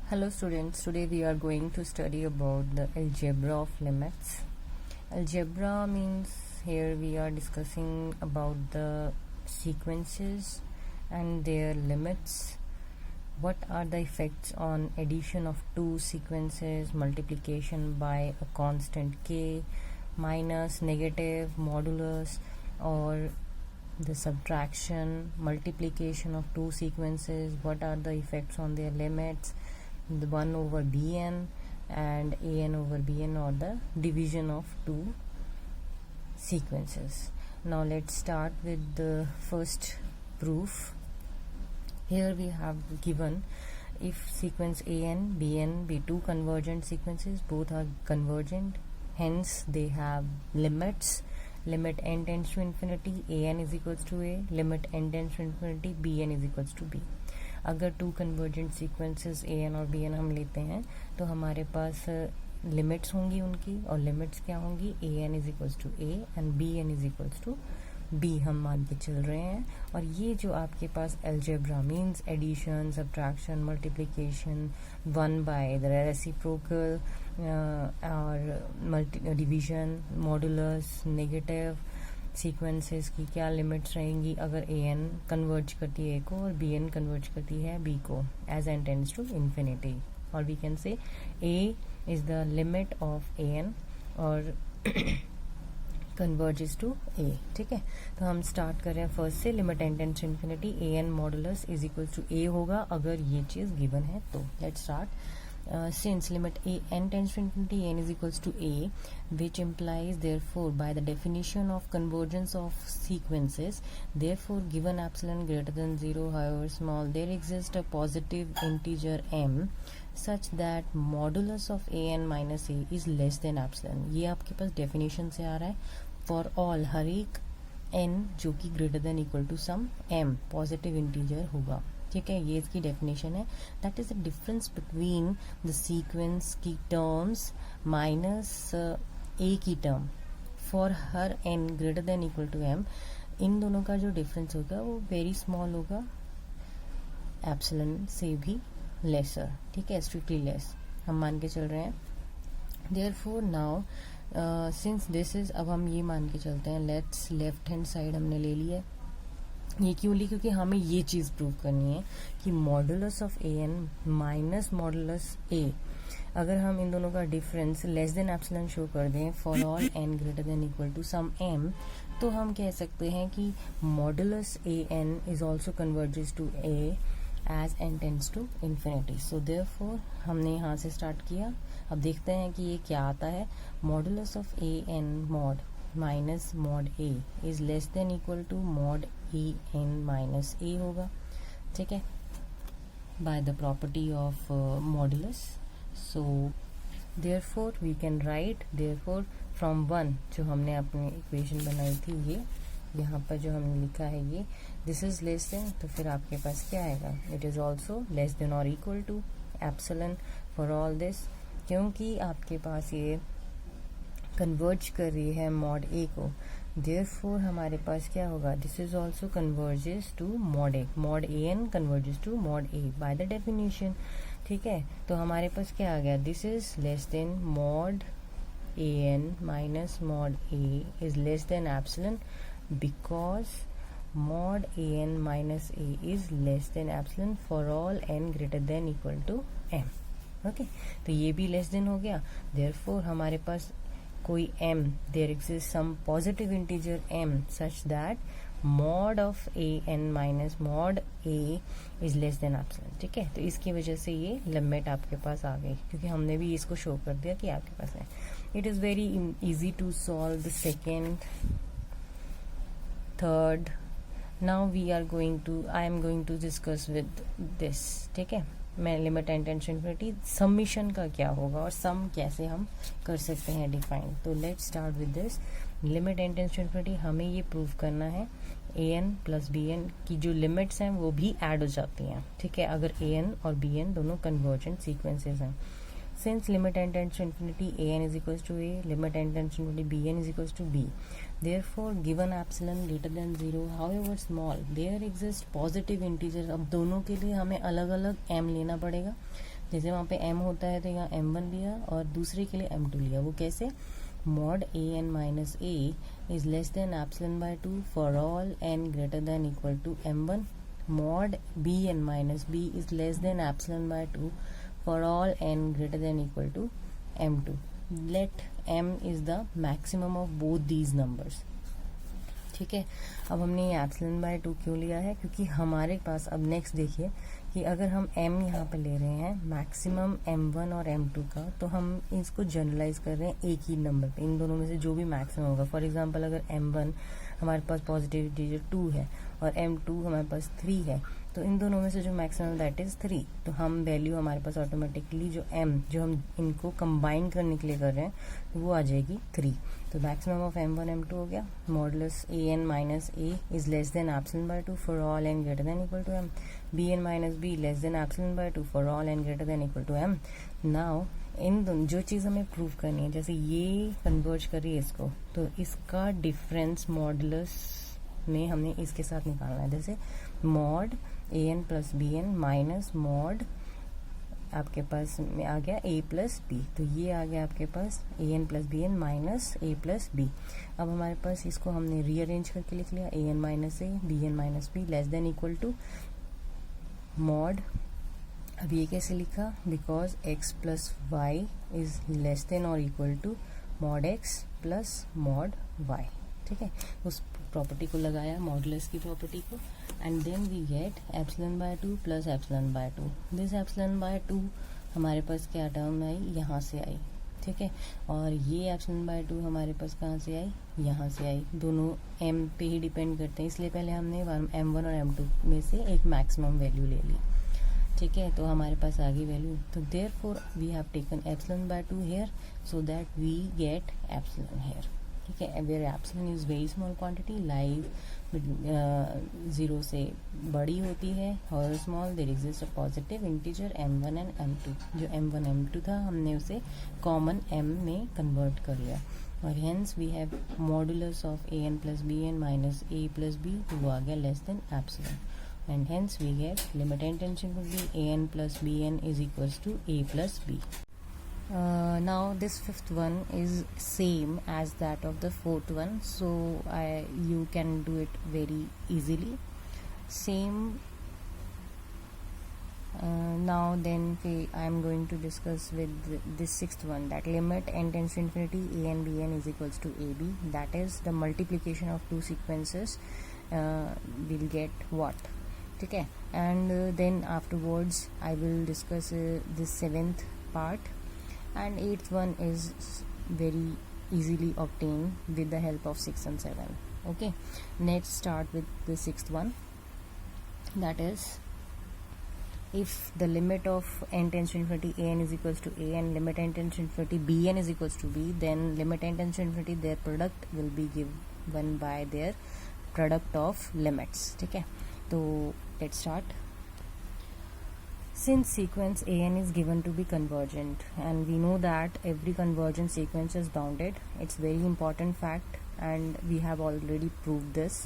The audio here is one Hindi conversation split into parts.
Hello students, today we are going to study about the algebra of limits. Algebra means here we are discussing about the sequences and their limits. What are the effects on addition of two sequences, multiplication by a constant k, minus, negative, modulus, or the subtraction, multiplication of two sequences, what are the effects on their limits, the 1 over bn and an over bn, or the division of two sequences. Now let's start with the first proof. Here we have given if sequence an, bn be two convergent sequences, both are convergent, hence they have limits. Limit n tends to infinity, an is equals to a, limit n tends to infinity, bn is equals to b. अगर two convergent sequences a n और बी एन हम लेते हैं तो हमारे पास लिमिट्स होंगी उनकी, और लिमिट्स क्या होंगी, a n is equals to a and b n is equals to b हम मान के चल रहे हैं. और ये जो आपके पास algebra means addition, subtraction, multiplication, one by the reciprocal और डिवीजन, मॉडुलस, नेगेटिव सीक्वेंसेस की क्या लिमिट्स रहेंगी अगर ए एन कन्वर्ज करती है ए को और बी एन कन्वर्ज करती है बी को, as n tends to infinity. और we can say a is the limit of a n और कन्वर्जेस टू ए. ठीक है, तो हम स्टार्ट कर रहे हैं फर्स्ट से. Limit n tends to infinity, a n modulus is equal to a होगा अगर ये चीज गिवन है तो. Let's start. Since limit n tends to infinity, n is equals to a, which implies therefore by the definition of convergence of sequences, therefore given epsilon greater than 0 however small, there exists a positive integer m such that modulus of a n minus a is less than epsilon. ये आपके पास definition से आ रहा है. For all, हर एक n जो कि greater than equal to some m positive integer होगा. ठीक है, ये इसकी डेफिनेशन है. That is the difference between the sequence की टर्म्स माइनस ए की टर्म फॉर हर n greater than equal to m. इन दोनों का जो डिफरेंस होगा वो वेरी स्मॉल होगा, एप्सिलॉन से भी लेसर. ठीक है, स्ट्रिक्टली लेस हम मान के चल रहे हैं. Therefore now since this is, अब हम ये मान के चलते हैं, लेट्स लेफ्ट हैंड साइड हमने ले लिया. ये क्यों ली, क्योंकि हमें ये चीज़ प्रूव करनी है कि modulus of a n minus modulus a, अगर हम इन दोनों का difference less than epsilon show कर दें for all n greater than equal to some m, तो हम कह सकते हैं कि modulus a n is also converges to a as n tends to infinity. So therefore हमने यहाँ से स्टार्ट किया. अब देखते हैं कि ये क्या आता है. Modulus of a n mod minus mod a is less than equal to mod a n minus a होगा. ठीक है, by the property of modulus. So therefore we can write, therefore from one जो हमने अपनी इक्वेशन बनाई थी, ये यहाँ पर जो हमने लिखा है ये दिस इज लेस देन, तो फिर आपके पास क्या आएगा, it is also less than और equal to epsilon for all this, क्योंकि आपके पास ये कन्वर्ज कर रही है मॉड ए को. देयरफॉर हमारे पास क्या होगा, this is also converges to mod a, mod a n converges to mod a by the definition. ठीक है, तो हमारे पास क्या आ गया, this is less than mod a n minus mod a is less than epsilon because mod a n minus a is less than epsilon for all n greater than equal to m. Okay, तो ये भी लेस देन हो गया. देयरफॉर हमारे पास कोई m, there exists some positive integer m such that mod of a n minus mod a is less than epsilon. ठीक है, तो इसकी वजह से ये लिमिट आपके पास आ गई, क्योंकि हमने भी इसको शो कर दिया कि आपके पास है. It is very easy to solve the second, third. Now we are going to, I am going to discuss with this. ठीक है, मैं limit n tends to infinity, summation का क्या होगा और सम कैसे हम कर सकते हैं डिफाइन. तो let's start with this. Limit n tends to infinity हमें ये प्रूव करना है a n plus b n की जो लिमिट्स हैं वो भी ऐड हो जाती हैं. ठीक है, अगर ए एन और बी एन दोनों कन्वर्जेंट सीक्वेंसेस हैं. Since limit n tends to infinity, an is equals to a, limit n tends to infinity, bn is equals to b. Therefore, given epsilon greater than 0, however small, there exists positive integers. अब दोनों के लिए हमें अलग अलग m लेना पड़ेगा. जैसे वहाँ पे m होता है तो यहाँ m1 लिया और दूसरे के लिए m2 लिया। वो कैसे? mod an minus a is less than epsilon by 2 for all n greater than equal to m1. mod bn minus b is less than epsilon by 2 for all n greater than equal to m2. Let m is the maximum of both these numbers. ठीक है, अब हमने ये एप्सिलॉन बाय 2 क्यों लिया है? क्योंकि हमारे पास अब नेक्स्ट देखिए कि अगर हम m यहाँ पे ले रहे हैं मैक्सिमम m1 और m2 का, तो हम इसको जनरलाइज कर रहे हैं एक ही नंबर पे, इन दोनों में से जो भी मैक्सिमम होगा। फॉर एग्जांपल अगर m1 हमारे पास पॉजिटिव इंटीजर 2 है और m2 हमारे पास 3 है, तो इन दोनों में से जो मैक्सिमम दैट इज 3, तो हम वैल्यू हमारे पास ऑटोमेटिकली जो m जो हम इनको कंबाइन करने के लिए कर रहे हैं तो वो आ जाएगी 3। तो मैक्सिमम ऑफ m1 m2 हो गया। Modulus an minus a is less than epsilon by 2 for all n greater than equal to m, bn minus b less than epsilon by 2 for all n greater than equal to m। Now इन दोनों जो चीज़ हमें प्रूव करनी है, जैसे ये कन्वर्ज करिए इसको, तो इसका डिफरेंस मॉडुलस में हमने इसके साथ निकालना है। जैसे mod an plus b n minus mod आपके पास में आ गया a प्लस बी, तो ये आ गया आपके पास an plus b n minus a plus b. अब हमारे पास इसको हमने रीअरेंज करके लिख लिया, an minus a b n minus b less than equal to mod. अब ये कैसे लिखा? Because x plus y is less than और equal to mod x plus mod y। ठीक है, उस प्रॉपर्टी को लगाया, मॉडुलस की प्रॉपर्टी को, and then we get epsilon by 2 plus epsilon by 2। This epsilon by 2 हमारे पास क्या टर्म आई? यहाँ से आई। ठीक है, और ये एप्सिलॉन बाय 2 हमारे पास कहाँ से आई? यहाँ से आई। दोनों m पे ही डिपेंड करते हैं, इसलिए पहले हमने m1 और m2 में से एक मैक्सिमम वैल्यू ले ली। ठीक है, तो हमारे पास आ गई वैल्यू। तो therefore we have taken epsilon by 2 here so that we get epsilon here. ठीक है, where epsilon is very small quantity, live 0 से बड़ी होती है और small, there exist a positive integer m1 and m2। जो m1 m2 था हमने उसे कॉमन m में कन्वर्ट कर लिया, और hence we have modulus of an plus b n minus a plus b, तो वो आ गया less than epsilon, and hence we get limit intention would be an plus bn is equals to a plus b. Now this fifth one is same as that of the fourth one, so you can do it very easily. Same. Now then I am going to discuss with this sixth one, that limit n tends to infinity a n b n is equals to a b. That is the multiplication of two sequences will get what? ठीक है, and then afterwards I will discuss this 7th part, and 8th one is very easily obtain with the help of 6 and 7. Okay, let's start with the 6th one, that is if the limit of n tends to infinity an is equals to a and limit n tends to infinity bn is equals to b, then limit n tends to infinity their product will be given by their product of limits. ठीक है, तो let's start. Since sequence an is given to be convergent and we know that every convergent sequence is bounded, it's very important fact and we have already proved this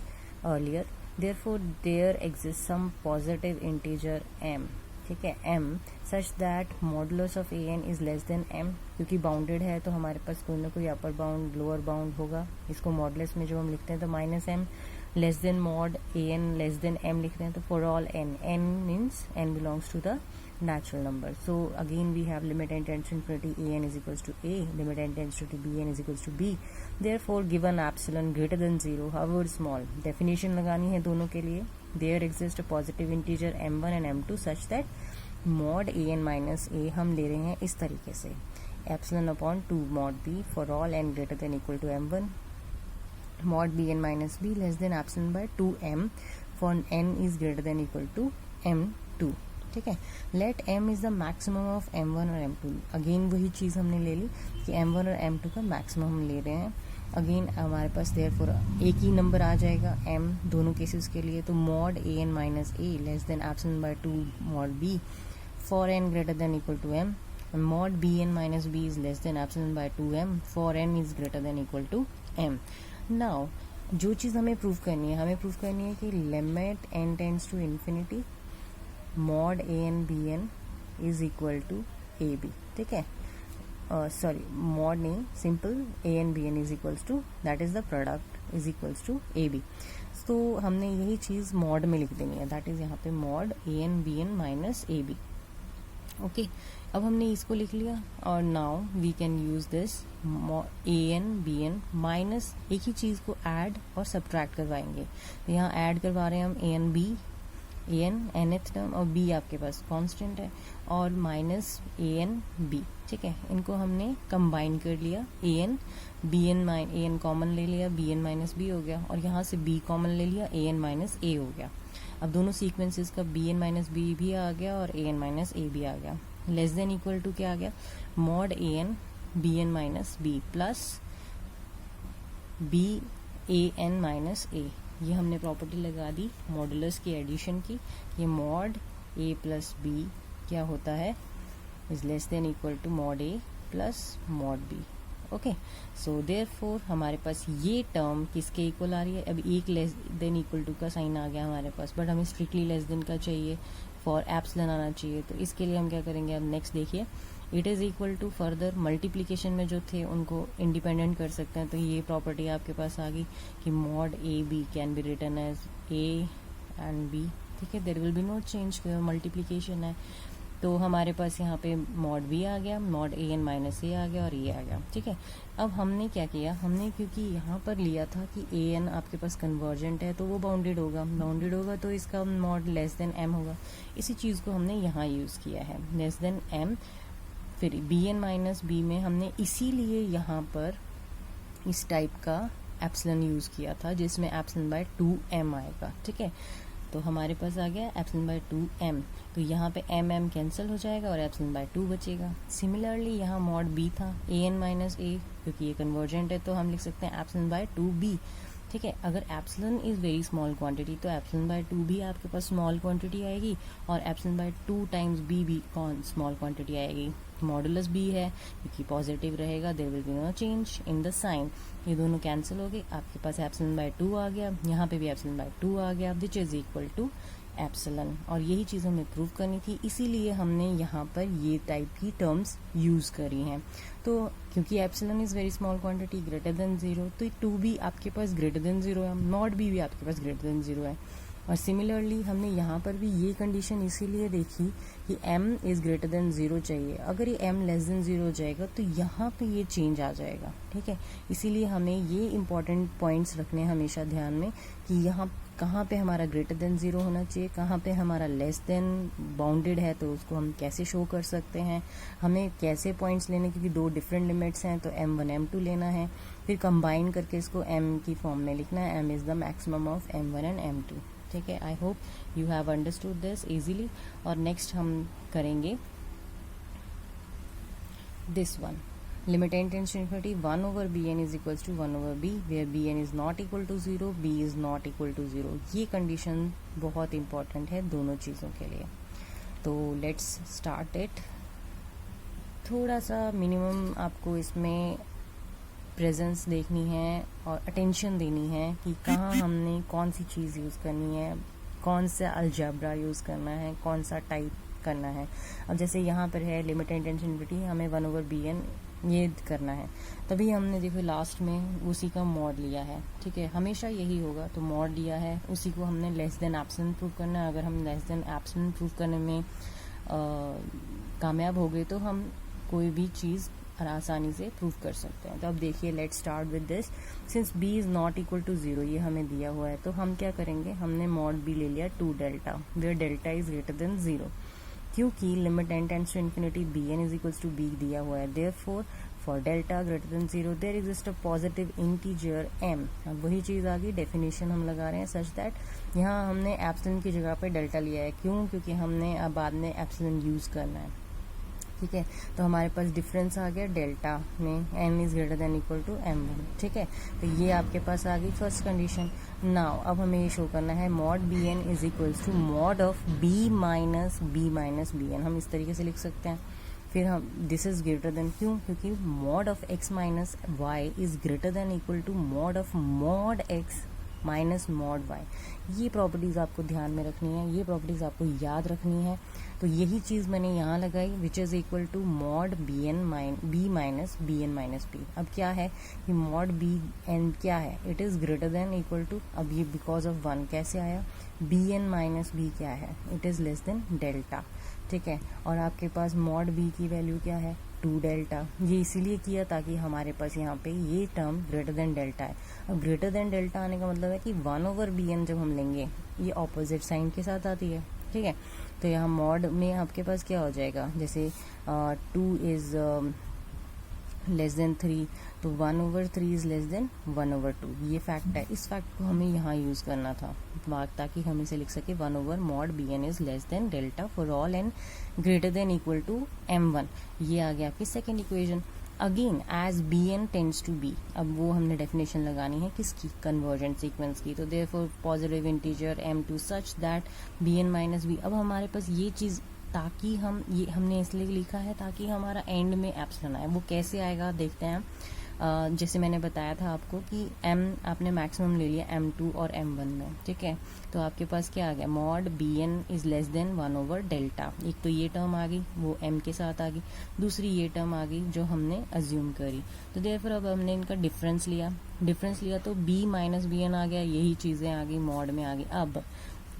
earlier. Therefore there exists some positive integer m, ठीक है, m such that modulus of an is less than m, क्योंकि बाउंडेड है तो हमारे पास कोई ना कोई अपर बाउंड लोअर बाउंड होगा। इसको मॉडुलस में जब हम लिखते हैं तो minus m, less than mod an less than m लिखते हैं, तो for all n means n belongs to the natural number. So again we have limit n tends to infinity an is equals to a, limit n tends to bn is equals to b. Therefore given epsilon greater than 0 however small, definition लगानी है दोनों के लिए, there exists a positive integer m1 and m2 such that mod an minus a हम ले रहे हैं इस तरीके से, epsilon upon 2 mod b for all n greater than equal to m1, mod bn minus b less than epsilon by 2m for n is greater than equal to m2. ठीक है, let m is the maximum of m1 और m2। अगेन वही चीज़ हमने ले ली कि m1 और m2 का मैक्सिमम हम ले रहे हैं। अगेन हमारे पास देयरफॉर एक ही नंबर आ जाएगा m दोनों केसेस के लिए, तो mod an minus a less than epsilon by 2 mod b for n greater than equal to m, mod bn minus b is less than epsilon by 2m for n is greater than equal to m। Now जो चीज़ हमें प्रूव करनी है कि limit n tends to infinity mod an bn is equal to a b, ठीक है, सॉरी मॉड नहीं, simple a n b n is equals to, that is the product is equals to a b. तो हमने यही चीज मॉड में लिख देनी है, दैट इज यहाँ पे mod a n b n minus a b. Okay, अब हमने इसको लिख लिया और now we can use this a n b n minus, एक ही चीज को ऐड और सब्ट्रैक्ट करवाएंगे। तो यहाँ ऐड करवा रहे हैं हम ए n B, a N nth term और बी आपके पास कांस्टेंट है, और माइनस ए एन बी, ठीक है, इनको हमने कंबाइन कर लिया, a n b n a n common ले लिया, बी एन माइनस बी हो गया, और यहाँ से बी कॉमन ले लिया, ए एन माइनस ए हो गया। अब दोनों सीक्वेंसेस का बी एन माइनस बी भी आ गया और ए एन माइनस ए भी आ गया। लेस देन इक्वल टू क्या आ गया, mod a n b n minus b plus b a n minus a, ये हमने प्रॉपर्टी लगा दी मॉडुलस की एडिशन की। ये मॉड ए प्लस बी क्या होता है, is less than equal to mod a plus mod b. Okay, so therefore हमारे पास ये टर्म किसके इक्वल आ रही है, अब एक लेस देन इक्वल टू का साइन आ गया हमारे पास, बट हमें स्ट्रिक्टली लेस देन का चाहिए, फॉर एप्सिलॉन आना चाहिए। तो इसके लिए हम क्या करेंगे, अब नेक्स्ट देखिए, it is equal to, further multiplication में जो थे उनको इंडिपेंडेंट कर सकते हैं। तो ये प्रॉपर्टी आपके पास आ गई कि mod a b can be written as a and b, ठीक है, there will be no change, multiplication है। तो हमारे पास यहाँ पे मॉड बी आ गया, मॉड ए एन माइनस ए आ गया और ये आ गया, ठीक है। अब हमने क्या किया, हमने क्योंकि यहाँ पर लिया था कि ए एन आपके पास कन्वर्जेंट है तो वो बाउंडेड होगा तो इसका मॉड लेस देन एम होगा। इसी चीज़ को हमने यहाँ यूज़ किया है, लेस देन एम। फिर बी एन माइनस बी में हमने इसीलिए यहाँ पर इस टाइप का एप्सिलॉन यूज़ किया था जिसमें एप्सिलॉन बाय 2m आएगा, ठीक है। तो हमारे पास आ गया एप्सिलॉन बाय 2m, तो यहाँ पे m कैंसिल हो जाएगा और एप्सिलॉन बाय 2 बचेगा। सिमिलरली यहाँ मॉड b था ए एन माइनस ए, क्योंकि ये कन्वर्जेंट है तो हम लिख सकते हैं एप्सिलॉन बाय 2b, ठीक है। अगर epsilon is very small quantity तो एप्सिलॉन बाय 2 भी आपके पास स्मॉल क्वांटिटी आएगी और एप्सिलॉन बाय 2 टाइम्स b भी स्मॉल क्वांटिटी आएगी। मॉडुलस b है क्योंकि पॉजिटिव रहेगा, there will be no change in the sign, ये दोनों कैंसिल हो गए, आपके पास एप्सिलॉन बाय 2 आ गया, यहाँ पे भी एप्सिलॉन बाय 2 आ गया, which is equal to epsilon. और यही चीज़ हमें प्रूव करनी थी, इसीलिए हमने यहाँ पर ये टाइप की टर्म्स यूज़ करी हैं। तो क्योंकि epsilon is very small quantity greater than 0, तो 2 भी आपके पास ग्रेटर देन 0 है, मॉड भी आपके पास ग्रेटर देन 0 है। और सिमिलरली हमने यहाँ पर भी ये कंडीशन इसीलिए देखी कि m इज़ ग्रेटर देन 0 चाहिए, अगर ये m लेस देन 0 हो जाएगा तो यहाँ पे ये चेंज आ जाएगा, ठीक है। इसीलिए हमें ये इंपॉर्टेंट पॉइंट्स रखने हमेशा ध्यान में कि यहाँ कहाँ पे हमारा ग्रेटर देन 0 होना चाहिए, कहाँ पे हमारा लेस देन बाउंडेड है तो उसको हम कैसे शो कर सकते हैं, हमें कैसे पॉइंट्स लेने, क्योंकि 2 डिफरेंट लिमिट्स हैं तो m1 m2 लेना है, फिर कंबाइन करके इसको m की फॉर्म में लिखना है, m is the maximum of m1 and m2, ठीक है। I hope you have understood this easily. और नेक्स्ट हम करेंगे this one, limit n tends to infinity 1 over bn is equals to 1 over b where bn is not equal to 0, b is not equal to 0। ये कंडीशन बहुत इंपॉर्टेंट है दोनों चीज़ों के लिए। तो लेट्स स्टार्ट इट। थोड़ा सा मिनिमम आपको इसमें प्रेजेंस देखनी है और अटेंशन देनी है कि कहाँ हमने कौन सी चीज़ यूज़ करनी है, कौन सा अलजेब्रा यूज़ करना है, कौन सा टाइप करना है। अब जैसे यहाँ पर है limit n tends to infinity, हमें 1 over bn ये करना है, तभी हमने देखो लास्ट में उसी का मॉड लिया है, ठीक है, हमेशा यही होगा। तो मॉड लिया है, उसी को हमने लेस देन एप्सिलॉन प्रूव करना है। अगर हम लेस देन एप्सिलॉन प्रूव करने में कामयाब हो गए तो हम कोई भी चीज़ आसानी से प्रूव कर सकते हैं। तो अब देखिए, let's start with this. Since b is not equal to 0, ये हमें दिया हुआ है, तो हम क्या करेंगे, हमने मॉड b ले लिया 2 delta where delta is greater than 0, क्योंकि limit n tends to infinity bn is equals to b दिया हुआ है। Therefore for delta greater than 0 there exist a positive integer m। अब वही चीज़ आ गई, डेफिनेशन हम लगा रहे हैं सच दैट यहाँ हमने एप्सिलॉन की जगह पे डेल्टा लिया है, क्यों, क्योंकि हमने अब बाद में एप्सिलॉन यूज़ करना है, ठीक है। तो हमारे पास डिफरेंस आ गया डेल्टा में, m is greater than equal to m1, ठीक है। तो ये आपके पास आ गई फर्स्ट कंडीशन। नाउ अब हमें ये शो करना है mod bn is equals to mod of b minus bn, हम इस तरीके से लिख सकते हैं। फिर हम दिस इज ग्रेटर देन, क्यों, क्योंकि mod of x minus y is greater than equal to mod of mod x minus mod y. ये प्रॉपर्टीज़ आपको ध्यान में रखनी है, ये प्रॉपर्टीज़ आपको याद रखनी है। तो यही चीज़ मैंने यहाँ लगाई, which is equal to mod b minus b n minus b. अब क्या है कि मॉड बी एन क्या है, it is greater than equal to, अब ये बिकॉज ऑफ 1 कैसे आया, बी एन माइनस बी क्या है, it is less than delta, ठीक है। और आपके पास मॉड बी की वैल्यू क्या है, 2 डेल्टा। ये इसीलिए किया ताकि हमारे पास यहाँ पे ये टर्म ग्रेटर देन डेल्टा है। अब ग्रेटर देन डेल्टा आने का मतलब है कि 1/bn जब हम लेंगे ये ऑपोजिट साइन के साथ आती है, ठीक है। तो यहाँ मॉड में आपके पास क्या हो जाएगा, जैसे 2 इज लेस देन 3, तो 1/3 इज लेस देन 1/2। ये फैक्ट है, इस फैक्ट को हमें यहाँ यूज करना था ताकि हम इसे लिख सके 1/mod bn is less than delta for all n greater than equal to m1। ये आ गया आपकी second equation. Again as bn tends to b, अब वो हमने डेफिनेशन लगानी है किसकी, कन्वर्जेंट सीक्वेंस की। तो therefore positive integer m2 such that bn minus b। अब हमारे पास ये चीज़ ताकि हम ये हमने इसलिए लिखा है ताकि हमारा एंड में एप्सिलॉन आए। वो कैसे आएगा देखते हैं। जैसे मैंने बताया था आपको कि m आपने मैक्सिमम ले लिया m2 और m1 में, ठीक है। तो आपके पास क्या आ गया, mod bn is less than one by delta. एक तो ये टर्म आ गई, वो m के साथ आ गई, दूसरी ये टर्म आ गई जो हमने अज्यूम करी। तो देयरफॉर अब हमने इनका डिफरेंस लिया तो b माइनस bn आ गया, यही चीज़ें आ गई मॉड में आ गई। अब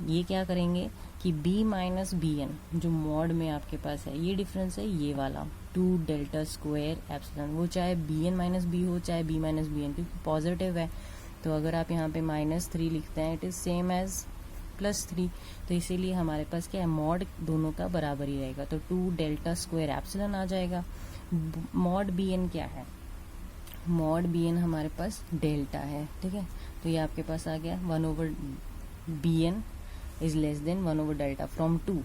ये क्या करेंगे कि b माइनस bn जो मॉड में आपके पास है, ये डिफरेंस है ये वाला 2 डेल्टा स्क्वायर एप्सिलॉन, वो चाहे bn माइनस b हो चाहे b माइनस bn, क्योंकि पॉजिटिव है। तो अगर आप यहाँ पे -3 लिखते हैं, इट इज सेम एज +3, तो इसीलिए हमारे पास क्या है, मॉड दोनों का बराबर ही रहेगा। तो 2 डेल्टा स्क्वायर एप्सिलॉन आ जाएगा। मॉड bn क्या है, मॉड bn हमारे पास डेल्टा है, ठीक है। तो ये आपके पास आ गया 1/bn is less than one by delta from 2,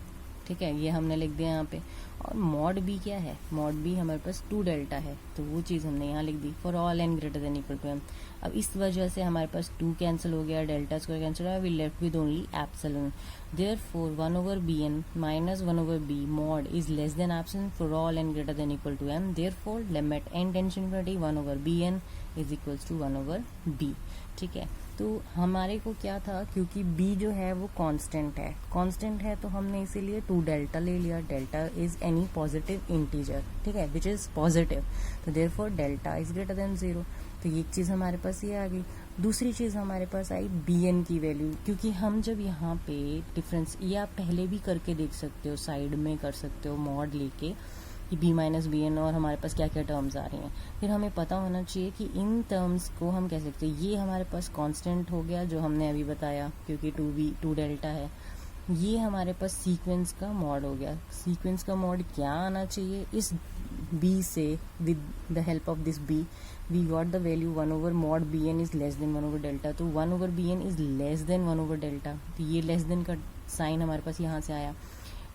ठीक है। ये हमने लिख दिया यहाँ पे। और मॉड बी क्या है, मॉड बी हमारे पास 2 डेल्टा है, तो वो चीज़ हमने यहाँ लिख दी for all n greater than equal to m। अब इस वजह से हमारे पास 2 कैंसिल हो गया, डेल्टा स्क्वायर कैंसिल हो गया, we left with only epsilon. Therefore 1/bn minus 1/b mod is less than epsilon for all n greater than equal to m। Therefore limit n tends to infinity 1/bn is equals to 1/b, ठीक है। तो हमारे को क्या था, क्योंकि b जो है वो कांस्टेंट है तो हमने इसीलिए 2 डेल्टा ले लिया। Delta is any positive integer, ठीक है, विच इज पॉजिटिव। तो therefore delta is greater than 0। तो ये चीज़ हमारे पास ये आ गई। दूसरी चीज़ हमारे पास आई bn की वैल्यू, क्योंकि हम जब यहाँ पे डिफरेंस, ये आप पहले भी करके देख सकते हो, साइड में कर सकते हो मॉड लेके कि b माइनस bn और हमारे पास क्या क्या टर्म्स आ रही हैं। फिर हमें पता होना चाहिए कि इन टर्म्स को हम कह सकते हैं, ये हमारे पास कांस्टेंट हो गया जो हमने अभी बताया क्योंकि 2 डेल्टा है। ये हमारे पास सीक्वेंस का मॉड हो गया। सीक्वेंस का मॉड क्या आना चाहिए, इस b से with the help of this b we got the value 1/mod bn is less than one by delta. तो 1/bn is less than one by delta, तो ये लेस देन का साइन हमारे पास यहाँ से आया।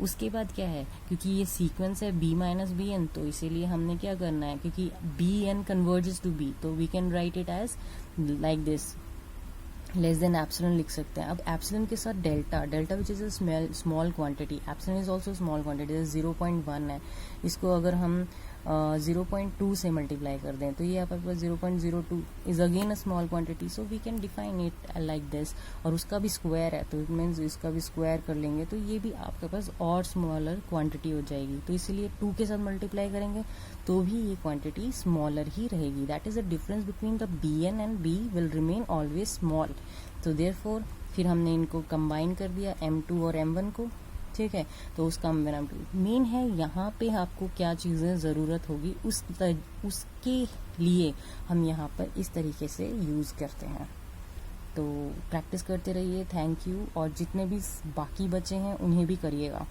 उसके बाद क्या है, क्योंकि ये सीक्वेंस है b माइनस bn, तो इसीलिए हमने क्या करना है, क्योंकि bn कन्वर्जेस टू b, तो we can write it as like this, less than epsilon लिख सकते हैं। अब एप्सिलॉन के साथ delta which is a small quantity, epsilon is also small quantity, 0.1 है। इसको अगर हम 0.2 से मल्टीप्लाई कर दें तो ये आपके पास 0.02 is again a small quantity, so we can define it like this. और उसका भी स्क्वायर है, तो इट मीन्स इसका भी स्क्वायर कर लेंगे तो ये भी आपके पास और स्मॉलर क्वांटिटी हो जाएगी। तो इसीलिए 2 के साथ मल्टीप्लाई करेंगे तो भी ये क्वांटिटी स्मॉलर ही रहेगी। That is the difference between the bn and b will remain always small. तो देयरफॉर फिर हमने इनको कंबाइन कर दिया m2 और m1 को, ठीक है। तो उसका मेन है यहाँ पे आपको क्या चीज़ें ज़रूरत होगी उसके लिए हम यहाँ पर इस तरीके से यूज़ करते हैं। तो प्रैक्टिस करते रहिए। Thank you. और जितने भी बाकी बच्चे हैं उन्हें भी करिएगा।